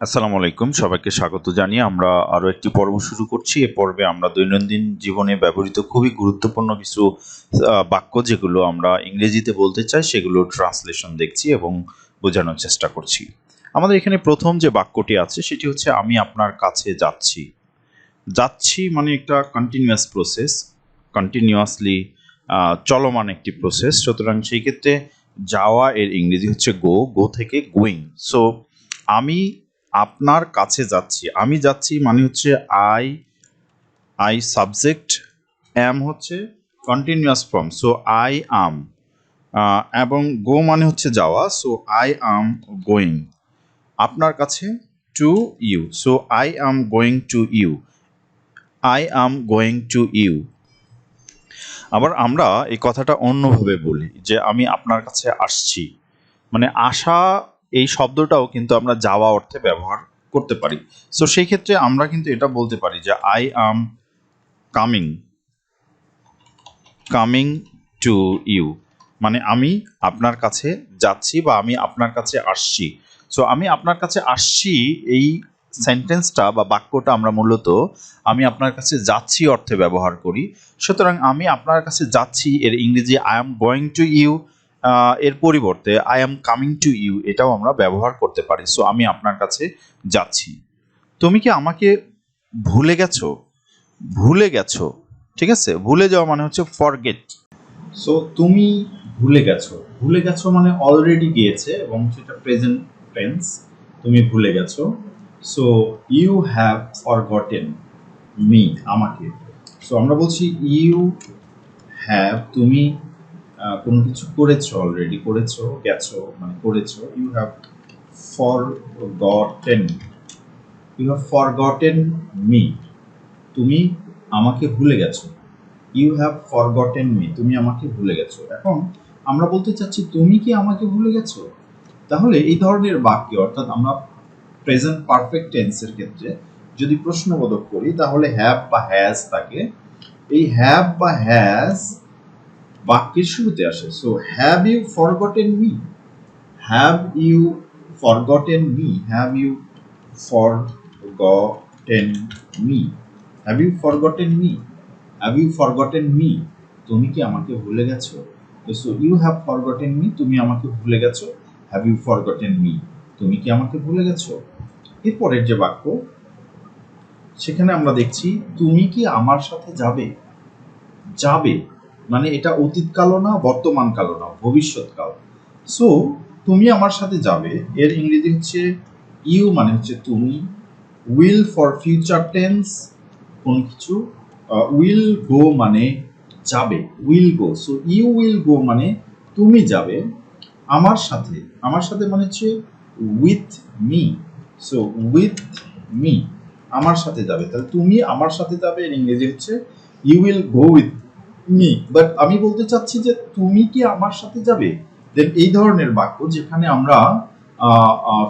আসসালামু আলাইকুম, সবাইকে স্বাগত জানিয়ে আমরা আরো একটি পর্ব শুরু করছি। এ পর্বে আমরা দৈনন্দিন জীবনে ব্যবহৃত খুবই গুরুত্বপূর্ণ কিছু বাক্য যেগুলো আমরা ইংরেজিতে বলতে চাই সেগুলো ট্রান্সলেশন দেখছি এবং বোঝানোর চেষ্টা করছি। আমাদের এখানে প্রথম যে বাক্যটি আছে সেটি হচ্ছে আমি আপনার কাছে যাচ্ছি। যাচ্ছি মানে একটা কন্টিনিউয়াস প্রসেস, কন্টিনিউয়াসলি চলমান একটি প্রসেস। সুতরাং সেই ক্ষেত্রে যাওয়া এর ইংরেজি হচ্ছে গো, গো থেকে গোয়িং। সো আমি আপনার কাছে যাচ্ছি, আমি যাচ্ছি মানে হচ্ছে আই সাবজেক্ট, অ্যাম হচ্ছে কন্টিনিউয়াস ফর্ম, সো আই আম, এবং গো মানে হচ্ছে যাওয়া, সো আই আম গোয়িং আপনার কাছে to you, so I am going to you, I am going to you. আবার আমরা এই কথাটা অন্যভাবে বলি যে আমি আপনার কাছে আসছি, মানে আসা এই শব্দটাও কিন্তু আমরা যাওয়া অর্থে ব্যবহার করতে পারি। সো সেই ক্ষেত্রে আমরা কিন্তু এটা বলতে পারি যে I am coming coming to you, মানে আমি আপনার কাছে যাচ্ছি বা আমি আপনার কাছে আসছি। সো আমি আপনার কাছে আসছি এই সেন্টেন্সটা বা বাক্যটা আমরা মূলত আমি আপনার কাছে যাচ্ছি অর্থে ব্যবহার করি। সুতরাং আমি আপনার কাছে যাচ্ছি এর ইংরেজি I am going to you, এর পরিবর্তে I am coming to you এটাও আমরা ব্যবহার করতে পারি। সো আমি আপনার কাছে যাচ্ছি। তুমি কি আমাকে ভুলে গেছো? ভুলে গেছো, ঠিক আছে? ভুলে যাওয়া মানে হচ্ছে ফরগেট। সো তুমি ভুলে গেছো, ভুলে গেছো মানে অলরেডি গিয়েছে এবং সেটা প্রেজেন্ট টেন্স, তুমি ভুলে গেছো। So you have forgotten me, আমাকে। সো আমরা বলছি ইউ হ্যাভ, তুমি কোনো কিছু করেছো, অলরেডি করেছো, গেছো মানে করেছো। You have forgotten, you have forgotten me, তুমি আমাকে ভুলে গেছো। ইউ হ্যাভ ফরগটেন মি, তুমি আমাকে ভুলে গেছো। এখন আমরা বলতে চাচ্ছি তুমি কি আমাকে ভুলে গেছো। তাহলে এই ধরনের বাক্যে, অর্থাৎ আমরা প্রেজেন্ট পারফেক্ট টেন্সের ক্ষেত্রে যদি প্রশ্নবোধক করি তাহলে হ্যাভ বা হ্যাজ থাকে। এই হ্যাভ বা হ্যাজ বাক্যের শুরুতে আসে। So have you forgotten me, have you forgotten me, have you forgotten me, have you forgotten me, have you forgotten me, তুমি কি আমাকে ভুলে গেছো। So you have forgotten me, তুমি আমাকে ভুলে গেছো। হ্যাভ ইউ ফরগটেন মি, তুমি কি আমাকে ভুলে গেছো। এরপরের যে বাক্য সেখানে আমরা দেখছি তুমি কি আমার সাথে যাবে। যাবে মানে এটা অতীতকালও না, বর্তমান কালও না, ভবিষ্যৎকাল। সো তুমি আমার সাথে যাবে এর ইংরেজি হচ্ছে ইউ, মানে হচ্ছে তুমি। উইল ফর ফিউচার টেন্স, কোন কিছু। উইল গো মানে যাবে, will go. So you will go মানে তুমি যাবে আমার সাথে, আমার সাথে মানে হচ্ছে with me. So with me, আমার সাথে যাবে। তাহলে তুমি আমার সাথে যাবে এর ইংরেজি হচ্ছে you will go with me. But আমি বলতে চাচ্ছি যে তুমি কি আমার সাথে যাবে। দেন এই ধরনের বাক্য যেখানে আমরা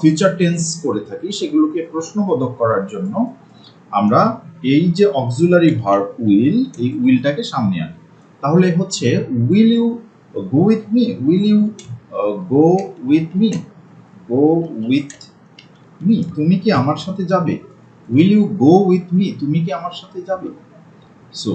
ফিউচার টেন্স করে থাকি সেগুলোকে প্রশ্নবোধক করার জন্য আমরা এই যে অক্সিলারি ভার্ব উইল, এই উইলটাকে সামনে আনি। তাহলে হচ্ছে will you go with me, will you go with me, go with me, তুমি কি আমার সাথে যাবে। Will you go with me, তুমি কি আমার সাথে যাবে। সো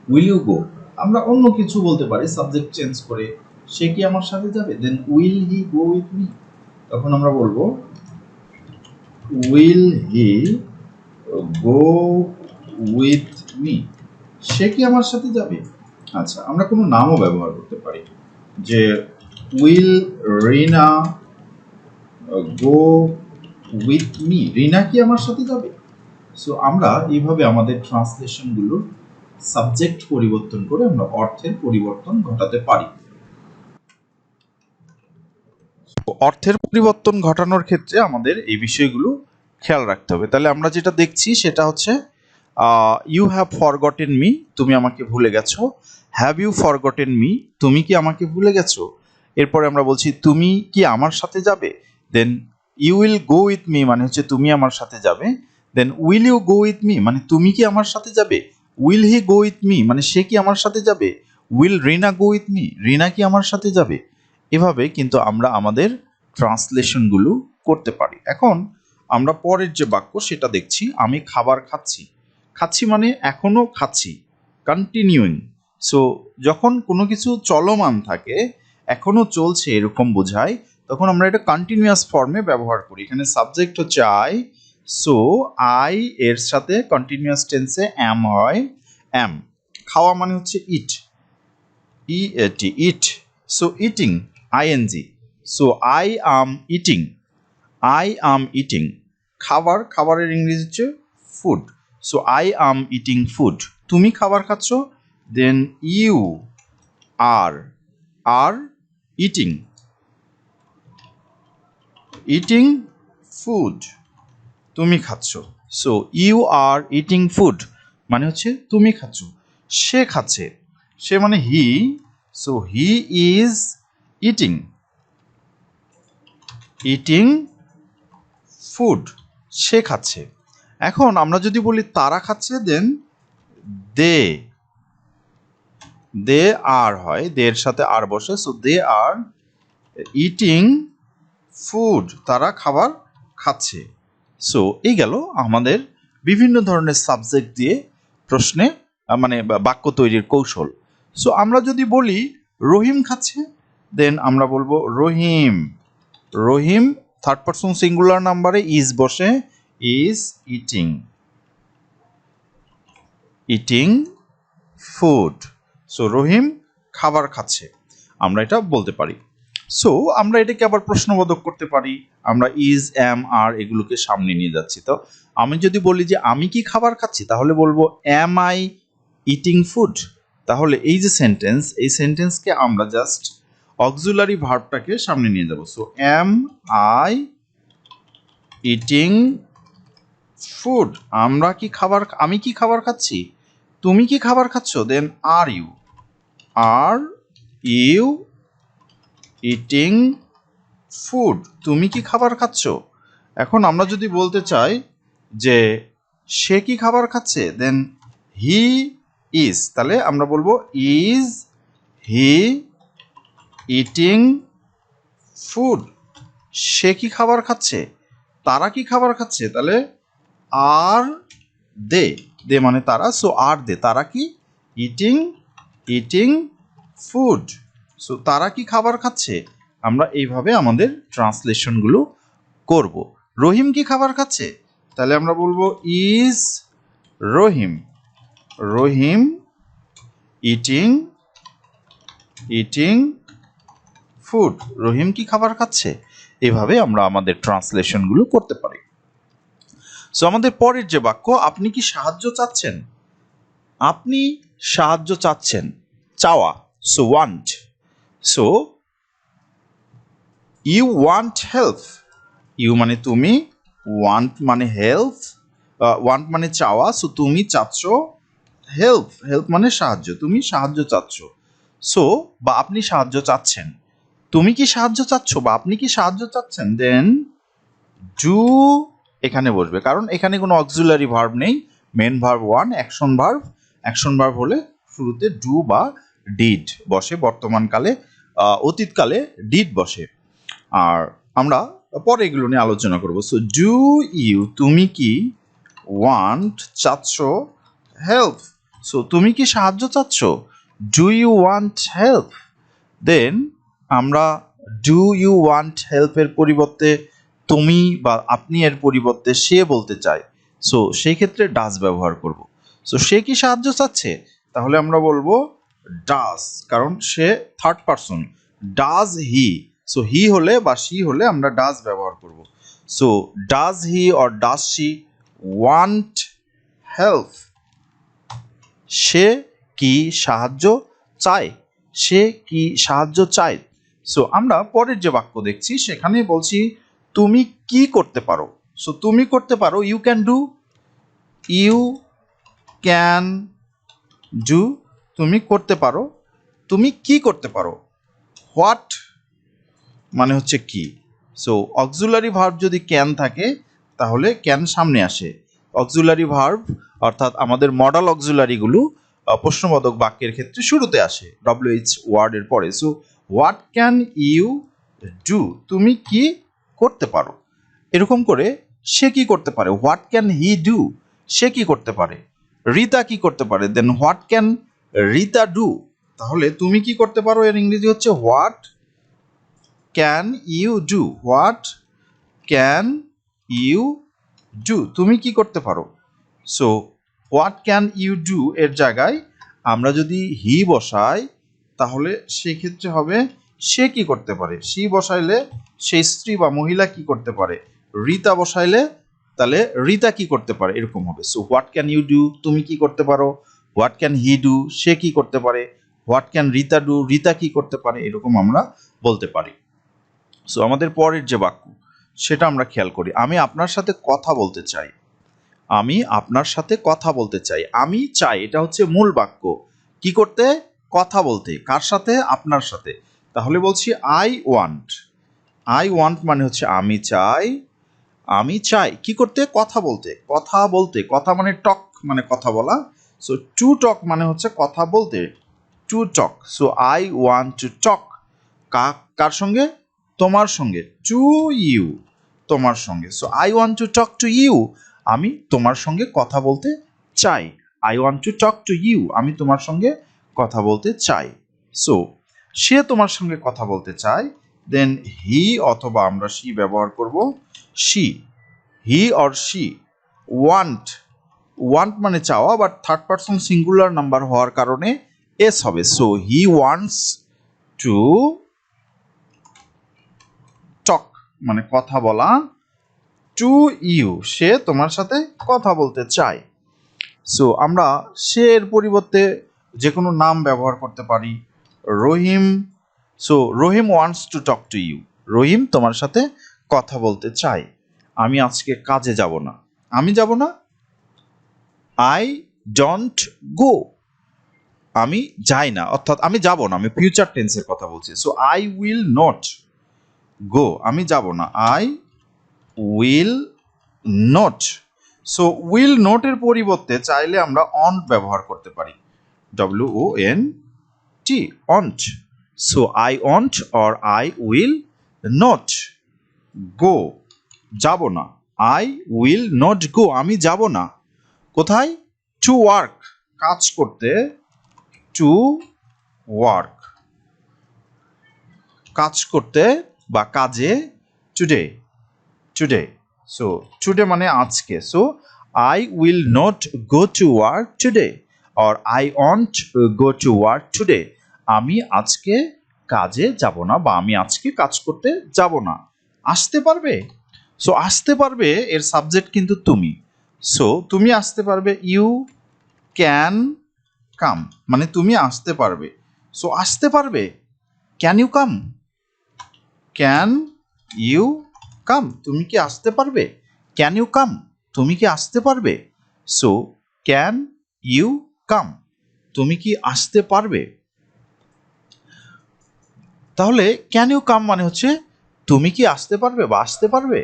উইল ইউ গো, আমরা অন্য কিছু বলতে পারি সাবজেক্ট চেঞ্জ করে, সে কি আমার সাথে যাবে। Then will he go with me, তখন আমরা বলবো will he go with me, সে কি আমার সাথে যাবে। আচ্ছা, আমরা কোনো নামও ব্যবহার করতে পারি যে will Rina go with me, Rina কি আমার সাথে যাবে। সো আমরা এইভাবে আমাদের ট্রান্সলেশনগুলোর সাবজেক্ট পরিবর্তন করে আমরা অর্থের পরিবর্তন ঘটাতে পারি। অর্থের পরিবর্তন ঘটানোর ক্ষেত্রে আমাদের এই বিষয়গুলো খেয়াল রাখতে হবে। তাহলে আমরা যেটা দেখছি সেটা হচ্ছে ইউ হ্যাভ ফরগটেন মি, তুমি আমাকে ভুলে গেছো। হ্যাভ ইউ ফরগটেন মি, তুমি কি আমাকে ভুলে গেছো। এরপরে আমরা বলছি তুমি কি আমার সাথে যাবে। Then you will go with me মানে হচ্ছে তুমি আমার সাথে যাবে। Then will you go with me মানে তুমি কি আমার সাথে যাবে। Will he go with me মানে সে কি আমার সাথে যাবে। Will Rina go with me, Rina কি আমার সাথে যাবে। এভাবে কিন্তু আমরা আমাদের ট্রান্সলেশনগুলো করতে পারি। এখন আমরা পরের যে বাক্য সেটা দেখছি, আমি খাবার খাচ্ছি। খাচ্ছি মানে এখনো খাচ্ছি, কন্টিনিউইং। সো যখন কোনো কিছু চলমান থাকে, এখনো চলছে এরকম বোঝায়, তখন আমরা এটা কন্টিনিউয়াস ফর্মে ব্যবহার করি। এখানে সাবজেক্ট হচ্ছে আই, সো আই এর সাথে কন্টিনিউয়াস টেন্সে অ্যাম হয়, অ্যাম। খাওয়া মানে হচ্ছে eat, ET, eat. So eating, ING. So I am eating, I am eating. খাবার, খাবারের ইংরেজি হচ্ছে food. So I am eating food. তুমি খাবার খাচ্ছ, then you are eating, eating food. তুমি খাচ্ছ। So you are eating food মানে হচ্ছে তুমি খাচ্ছ। সে খাচ্ছে, সে মানে he. So he is eating, eating food. সে খাচ্ছে। এখন আমরা যদি বলি তারা খাচ্ছে, দেন দে, দে আর হয়, দের সাথে আর বসে। So they are eating food, তারা খাবার খাচ্ছে। সো এই গেল আমাদের বিভিন্ন ধরনের সাবজেক্ট দিয়ে প্রশ্নে মানে বাক্য তৈরির কৌশল। সো আমরা যদি বলি রহিম খাচ্ছে, দেন আমরা বলবো Rahim, Rahim third person singular নাম্বারে ইজ বসে, is eating, eating food. So Rahim খাবার খাচ্ছে, আমরা এটা বলতে পারি। সো আমরা এটাকে আবার প্রশ্নবোধক করতে পারি। আমরা ইজ, অ্যাম, আর এগুলোকে সামনে নিয়ে যাচ্ছি। তো আমি যদি বলি যে আমি কি খাবার খাচ্ছি, তাহলে বলবো অ্যাম আই ইটিং ফুড। তাহলে এই যে সেন্টেন্স, এই সেন্টেন্সকে আমরা জাস্ট অক্সিলারি ভার্বটাকে সামনে নিয়ে যাব। So am I eating food, আমরা কি খাবার, আমি কি খাবার খাচ্ছি, তুমি কি খাবার খাচ্ছ, দেন আর ইউ ইটিং ফুড, তুমি কি খাবার খাচ্ছ। এখন আমরা যদি বলতে চাই যে সে কি খাবার খাচ্ছে, দেন হি ইজ, তাহলে আমরা বলবো ইজ হি ইটিং ফুড, সে কি খাবার খাচ্ছে। তারা কি খাবার খাচ্ছে, তাহলে আর দে, দে মানে তারা। সো আর দে, তারা কি ইটিং ফুড। সো তারা কি খাবার খাচ্ছে। আমরা এইভাবে আমাদের ট্রান্সলেশনগুলো করব। রহিম কি খাবার খাচ্ছে, তাহলে আমরা বলবো ইজ রহিম ইটিং ফুড, রহিম কি খাবার খাচ্ছে। এভাবে আমরা আমাদের ট্রান্সলেশনগুলো করতে পারি। সো আমাদের পরের যে বাক্য, আপনি কি সাহায্য চাচ্ছেন, আপনি সাহায্য চাচ্ছেন, চাওয়া। So want. So you want help, you মানে তুমি, ওয়ান্ট মানে হেল্প, ওয়ান্ট মানে চাওয়া। সো তুমি চাচ্ছ হেল্প, হেল্প মানে সাহায্য, তুমি সাহায্য চাচ্ছ। সো বা আপনি সাহায্য চাচ্ছেন, তুমি কি সাহায্য চাচ্ছ বা আপনি কি সাহায্য চাচ্ছেন, দেন ডু এখানে বসবে, কারণ এখানে কোনো অক্সিলারি ভার্ব নেই। Main verb one, action verb. Action verb হলে শুরুতে ডু বা ডিড বসে, বর্তমানকালে অতীতকালে ডিড বসে। আর আমরা পরে এগুলো নিয়ে আলোচনা করব। সো ডু ইউ, তুমি কি, ওয়ান্ট চাচ্ছ, হেল্প। সো তুমি কি সাহায্য চাচ্ছ, ডু ইউ ওয়ান্ট হেল্প। দেন আমরা ডু ইউ ওয়ান্ট হেল্পের পরিবর্তে তুমি বা আপনি এর পরিবর্তে সে বলতে চাই। সো সেই ক্ষেত্রে ডাজ ব্যবহার করব। সো সে কি সাহায্য চাচ্ছে, তাহলে আমরা বলবো ডাজ, কারণ সে third person. Does he, so he হলে বা শি হলে আমরা ডাজ ব্যবহার করব। So does he or does she want help, সে কি সাহায্য চায়, সে কি সাহায্য চায়। সো আমরা পরের যে বাক্য দেখছি সেখানে বলছি তুমি কি করতে পারো। সো তুমি করতে পারো, you can do, you can do, তুমি করতে পারো। তুমি কি করতে পারো, হোয়াট মানে হচ্ছে কি। সো অক্সিলারি ভার্ব যদি ক্যান থাকে তাহলে ক্যান সামনে আসে। অক্সিলারি ভার্ব অর্থাৎ আমাদের মডাল অক্সিলারিগুলো প্রশ্নবোধক বাক্যের ক্ষেত্রে শুরুতে আসে WH ওয়ার্ডের পরে। So what can you do, তুমি কি করতে পারো। এরকম করে সে কি করতে পারে, হোয়াট ক্যান হি ডু, সে কি করতে পারে। রিতা কি করতে পারে, then what can Rita do. তাহলে তুমি কি করতে পারো এর ইংরেজি হচ্ছে what can you do, what can you do, তুমি কি করতে পারো। So what can you do এর জায়গায় আমরা যদি হি বসাই তাহলে সেক্ষেত্রে হবে সে কি করতে পারে, সি বসাইলে সে স্ত্রী বা মহিলা কি করতে পারে, রিতা বসাইলে তাহলে রিতা কি করতে পারে, এরকম হবে। So what can you do, তুমি কি করতে পারো, হোয়াট ক্যান হি ডু, সে কি করতে পারে, what can Rita do, Rita কি করতে পারে, এরকম আমরা বলতে পারি। সো আমাদের পরের যে বাক্য সেটা আমরা খেয়াল করি, আমি আপনার সাথে কথা বলতে চাই, আমি আপনার সাথে কথা বলতে চাই, আমি চাই, এটা হচ্ছে মূল বাক্য, কি করতে, কথা বলতে, কার সাথে, আপনার সাথে। তাহলে বলছি আই ওয়ান্ট, আই ওয়ান্ট মানে হচ্ছে আমি চাই, আমি চাই কি করতে, কথা বলতে, কথা বলতে, কথা মানে টক মানে কথা বলা, সো টু টক মানে হচ্ছে কথা বলতে, to talk. So I want to talk, কার সঙ্গে, তোমার সঙ্গে, টু ইউ, তোমার সঙ্গে। So I want to talk to you, আমি তোমার সঙ্গে কথা বলতে চাই, I want to talk to you, আমি তোমার সঙ্গে কথা বলতে চাই। সো সে তোমার সঙ্গে কথা বলতে চায়, দেন হি অথবা আমরা শি ব্যবহার করব, she, he or she want, want মানে চাওয়া, but third person singular number হওয়ার কারণে এস হবে। সো হি ওয়ান্টস টু টক মানে কথা বলা, টু ইউ সে তোমার সাথে কথা বলতে চায়। সো আমরা সে এর পরিবর্তে যে কোনো নাম ব্যবহার করতে পারি, Rahim. So Rahim wants to talk to you, Rahim তোমার সাথে কথা বলতে চায়। আমি আজকে কাজে যাব না, আমি যাব না, আই ডোন্ট গো, আমি যাই না, অর্থাৎ আমি যাব না, আমি ফিউচার টেন্সের কথা বলছি। So I will not go, আমি যাব না, I will not. So will নটের পরিবর্তে চাইলে আমরা অন্ট ব্যবহার করতে পারি, WONT, won't. So I won't or I will not go, যাব না, আই উইল নট গো, আমি যাব না, কোথায়, টু ওয়ার্ক, কাজ করতে, টু ওয়ার্ক, কাজ করতে বা কাজে, টুডে, টুডে। সো টুডে মানে আজকে। So I will not go to work today or I want go to work today, আমি আজকে কাজে যাব না বা আমি আজকে কাজ করতে যাব না। আসতে পারবে, সো আসতে পারবে এর সাবজেক্ট কিন্তু তুমি। সো তুমি আসতে পারবে, ইউ ক্যান কাম, মানে তুমি আসতে পারবে। সো আসতে পারবে, can you come, can you come, তুমি কি আসতে পারবে, ক্যান ইউ কাম, তুমি কি আসতে পারবে। সো ক্যান ইউ কাম, তুমি কি আসতে পারবে। তাহলে ক্যান ইউ কাম মানে হচ্ছে তুমি কি আসতে পারবে বা আসতে পারবে।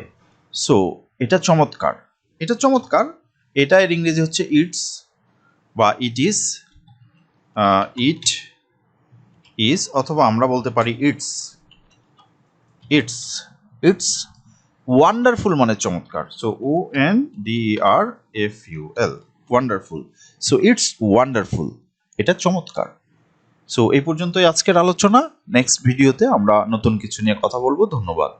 সো এটা চমৎকার, এটা চমৎকার, এটা এর ইংরেজি হচ্ছে ইটস বা ইট ইজ, ইট ইজ অথবা আমরা বলতে পারি ইটস, ইটস, ইটস ওয়ান্ডারফুল মানে চমৎকার। So ONDERFUL, wonderful. So it's wonderful, এটা চমৎকার। সো এই পর্যন্তই আজকের আলোচনা, নেক্সট ভিডিওতে আমরা নতুন কিছু নিয়ে কথা বলবো। ধন্যবাদ।